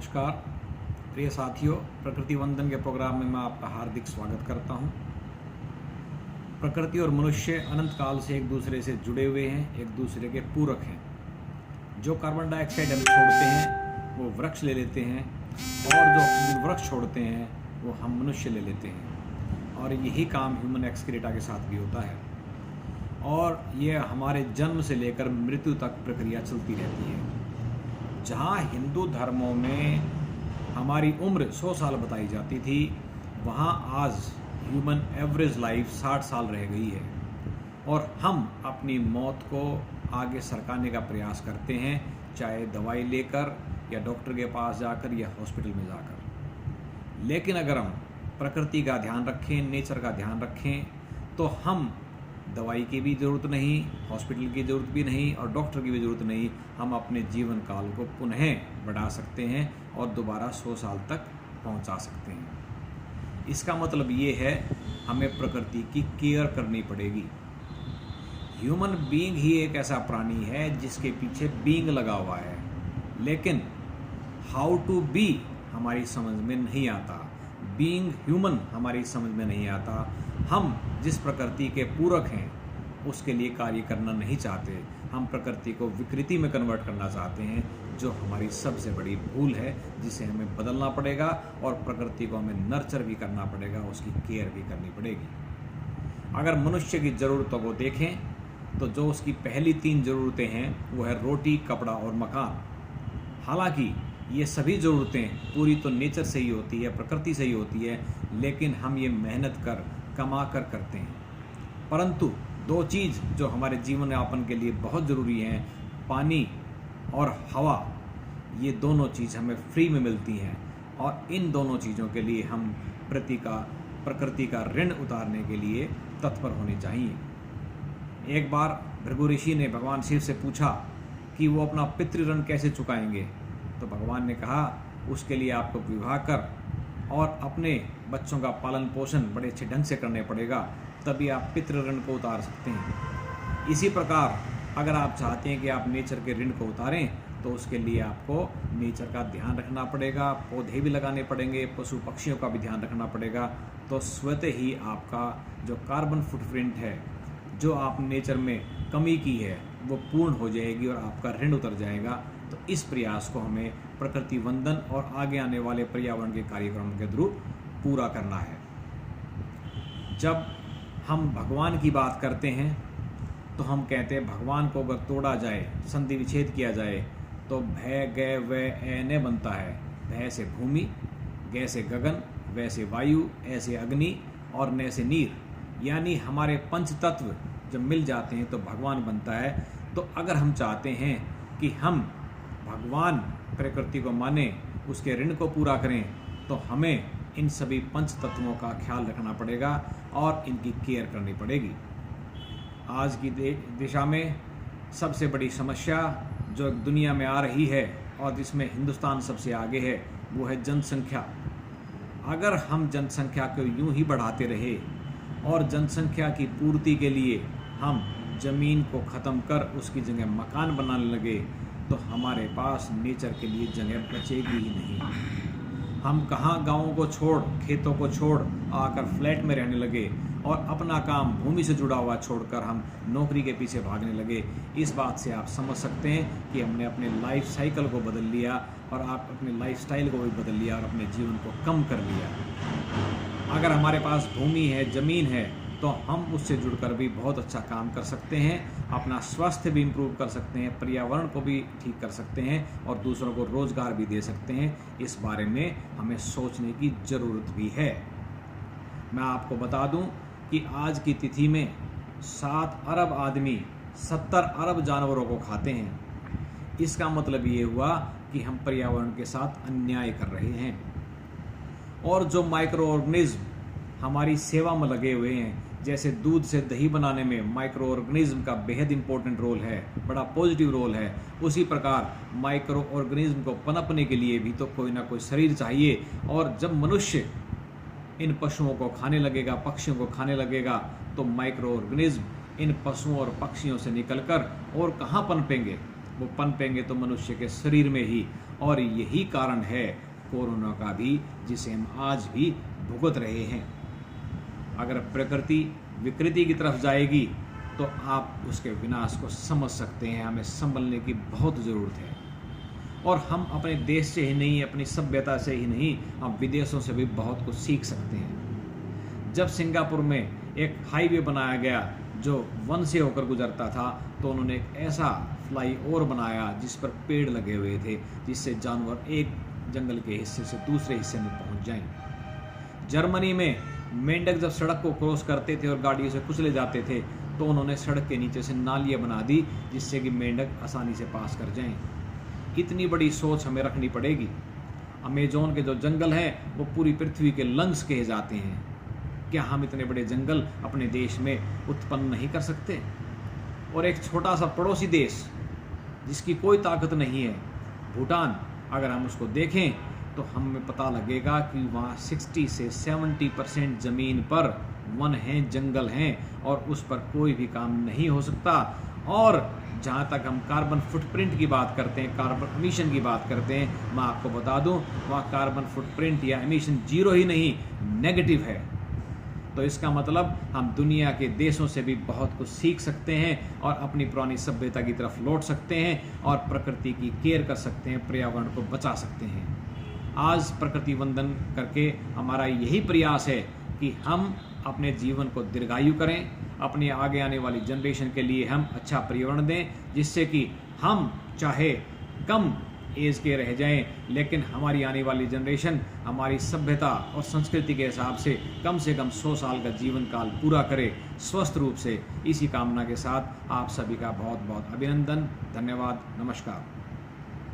नमस्कार प्रिय साथियों, प्रकृति वंदन के प्रोग्राम में मैं आपका हार्दिक स्वागत करता हूं। प्रकृति और मनुष्य अनंत काल से एक दूसरे से जुड़े हुए हैं, एक दूसरे के पूरक हैं। जो कार्बन डाइऑक्साइड हम छोड़ते हैं वो वृक्ष ले लेते हैं, और जो ऑक्सीजन वृक्ष छोड़ते हैं वो हम मनुष्य ले लेते हैं। और यही काम ह्यूमन एक्सक्रीटा के साथ भी होता है, और ये हमारे जन्म से लेकर मृत्यु तक प्रक्रिया चलती रहती है। जहाँ हिंदू धर्मों में हमारी उम्र 100 साल बताई जाती थी, वहाँ आज ह्यूमन एवरेज लाइफ 60 साल रह गई है, और हम अपनी मौत को आगे सरकाने का प्रयास करते हैं, चाहे दवाई लेकर या डॉक्टर के पास जाकर या हॉस्पिटल में जाकर। लेकिन अगर हम प्रकृति का ध्यान रखें, नेचर का ध्यान रखें, तो हम दवाई की भी ज़रूरत नहीं, हॉस्पिटल की ज़रूरत भी नहीं, और डॉक्टर की भी ज़रूरत नहीं। हम अपने जीवन काल को पुनः बढ़ा सकते हैं और दोबारा 100 साल तक पहुंचा सकते हैं। इसका मतलब ये है, हमें प्रकृति की केयर करनी पड़ेगी। ह्यूमन बीइंग ही एक ऐसा प्राणी है जिसके पीछे बीइंग लगा हुआ है, लेकिन हाउ टू बी हमारी समझ में नहीं आता। बीइंग ह्यूमन हमारी समझ में नहीं आता। हम जिस प्रकृति के पूरक हैं उसके लिए कार्य करना नहीं चाहते। हम प्रकृति को विकृति में कन्वर्ट करना चाहते हैं, जो हमारी सबसे बड़ी भूल है, जिसे हमें बदलना पड़ेगा। और प्रकृति को हमें नर्चर भी करना पड़ेगा, उसकी केयर भी करनी पड़ेगी। अगर मनुष्य की ज़रूरतों को देखें तो जो उसकी पहली 3 ज़रूरतें हैं वो है रोटी, कपड़ा और मकान। हालांकि ये सभी ज़रूरतें पूरी तो नेचर से ही होती है, प्रकृति से ही होती है, लेकिन हम ये मेहनत कर कमा कर करते हैं। परंतु 2 चीज़ जो हमारे जीवन यापन के लिए बहुत ज़रूरी हैं, पानी और हवा, ये दोनों चीज़ हमें फ्री में मिलती हैं, और इन दोनों चीज़ों के लिए हम प्रकृति का ऋण उतारने के लिए तत्पर होने चाहिए। एक बार भृगु ऋषि ने भगवान शिव से पूछा कि वो अपना पितृ ऋण कैसे चुकाएंगे, तो भगवान ने कहा उसके लिए आपको विवाह कर और अपने बच्चों का पालन पोषण बड़े अच्छे ढंग से करने पड़ेगा, तभी आप पितृ ऋण को उतार सकते हैं। इसी प्रकार अगर आप चाहते हैं कि आप नेचर के ऋण को उतारें, तो उसके लिए आपको नेचर का ध्यान रखना पड़ेगा, पौधे भी लगाने पड़ेंगे, पशु पक्षियों का भी ध्यान रखना पड़ेगा। तो स्वतः ही आपका जो कार्बन फुटप्रिंट है, जो आप नेचर में कमी की है, वो पूर्ण हो जाएगी और आपका ऋण उतर जाएगा। तो इस प्रयास को हमें प्रकृति वंदन और आगे आने वाले पर्यावरण के कार्यक्रमों के थ्रू पूरा करना है। जब हम भगवान की बात करते हैं तो हम कहते हैं भगवान को अगर तोड़ा जाए, संधि विच्छेद किया जाए, तो भय गय वै न बनता है। भय से भूमि, गय से गगन, वै से वायु, ऐसे अग्नि और न से नीर, यानी हमारे 5 तत्व जब मिल जाते हैं तो भगवान बनता है। तो अगर हम चाहते हैं कि हम भगवान प्रकृति को माने, उसके ऋण को पूरा करें, तो हमें इन सभी 5 तत्वों का ख्याल रखना पड़ेगा और इनकी केयर करनी पड़ेगी। आज की दिशा में सबसे बड़ी समस्या जो दुनिया में आ रही है और जिसमें हिंदुस्तान सबसे आगे है, वो है जनसंख्या। अगर हम जनसंख्या को यूं ही बढ़ाते रहे और जनसंख्या की पूर्ति के लिए हम ज़मीन को ख़त्म कर उसकी जगह मकान बनाने लगे, तो हमारे पास नेचर के लिए जगह बचेगी ही नहीं। हम कहाँ गाँवों को छोड़, खेतों को छोड़ आकर फ्लैट में रहने लगे, और अपना काम भूमि से जुड़ा हुआ छोड़कर हम नौकरी के पीछे भागने लगे। इस बात से आप समझ सकते हैं कि हमने अपने लाइफ साइकिल को बदल लिया, और आप अपने लाइफ स्टाइल को भी बदल लिया, और अपने जीवन को कम कर लिया। अगर हमारे पास भूमि है, ज़मीन है, तो हम उससे जुड़कर भी बहुत अच्छा काम कर सकते हैं, अपना स्वास्थ्य भी इम्प्रूव कर सकते हैं, पर्यावरण को भी ठीक कर सकते हैं, और दूसरों को रोज़गार भी दे सकते हैं। इस बारे में हमें सोचने की ज़रूरत भी है। मैं आपको बता दूं कि आज की तिथि में 7 अरब आदमी 70 अरब जानवरों को खाते हैं। इसका मतलब ये हुआ कि हम पर्यावरण के साथ अन्याय कर रहे हैं। और जो माइक्रो ऑर्गेनिज्म हमारी सेवा में लगे हुए हैं, जैसे दूध से दही बनाने में माइक्रो ऑर्गेनिज्म का बेहद इंपॉर्टेंट रोल है, बड़ा पॉजिटिव रोल है, उसी प्रकार माइक्रो ऑर्गेनिज्म को पनपने के लिए भी तो कोई ना कोई शरीर चाहिए। और जब मनुष्य इन पशुओं को खाने लगेगा, पक्षियों को खाने लगेगा, तो माइक्रो ऑर्गेनिज्म इन पशुओं और पक्षियों से निकलकर और कहाँ पनपेंगे? वो पनपेंगे तो मनुष्य के शरीर में ही। और यही कारण है कोरोना का भी, जिसे हम आज भी भुगत रहे हैं। अगर प्रकृति विकृति की तरफ जाएगी तो आप उसके विनाश को समझ सकते हैं। हमें संभलने की बहुत ज़रूरत है, और हम अपने देश से ही नहीं, अपनी सभ्यता से ही नहीं, हम विदेशों से भी बहुत कुछ सीख सकते हैं। जब सिंगापुर में एक हाईवे बनाया गया जो वन से होकर गुजरता था, तो उन्होंने एक ऐसा फ्लाईओवर बनाया जिस पर पेड़ लगे हुए थे, जिससे जानवर एक जंगल के हिस्से से दूसरे हिस्से में पहुंच जाएं। जर्मनी में मेंढक जब सड़क को क्रॉस करते थे और गाड़ियों से कुचले जाते थे, तो उन्होंने सड़क के नीचे से नालियाँ बना दी जिससे कि मेंढक आसानी से पास कर जाएं। इतनी बड़ी सोच हमें रखनी पड़ेगी। अमेज़न के जो जंगल हैं वो पूरी पृथ्वी के लंग्स कहे जाते हैं। क्या हम इतने बड़े जंगल अपने देश में उत्पन्न नहीं कर सकते? और एक छोटा सा पड़ोसी देश जिसकी कोई ताकत नहीं है, भूटान, अगर हम उसको देखें तो हमें पता लगेगा कि वहाँ 60 से 70% ज़मीन पर वन हैं, जंगल हैं, और उस पर कोई भी काम नहीं हो सकता। और जहाँ तक हम कार्बन फुटप्रिंट की बात करते हैं, कार्बन एमिशन की बात करते हैं, मैं आपको बता दूं वहाँ कार्बन फुटप्रिंट या एमिशन जीरो ही नहीं, नेगेटिव है। तो इसका मतलब हम दुनिया के देशों से भी बहुत कुछ सीख सकते हैं और अपनी पुरानी सभ्यता की तरफ लौट सकते हैं और प्रकृति की केयर कर सकते हैं, पर्यावरण को बचा सकते हैं। आज प्रकृति वंदन करके हमारा यही प्रयास है कि हम अपने जीवन को दीर्घायु करें, अपने आगे आने वाली जनरेशन के लिए हम अच्छा पर्यावरण दें, जिससे कि हम चाहे कम एज के रह जाएं, लेकिन हमारी आने वाली जनरेशन हमारी सभ्यता और संस्कृति के हिसाब से कम 100 साल का जीवन काल पूरा करे स्वस्थ रूप से। इसी कामना के साथ आप सभी का बहुत बहुत अभिनंदन, धन्यवाद, नमस्कार।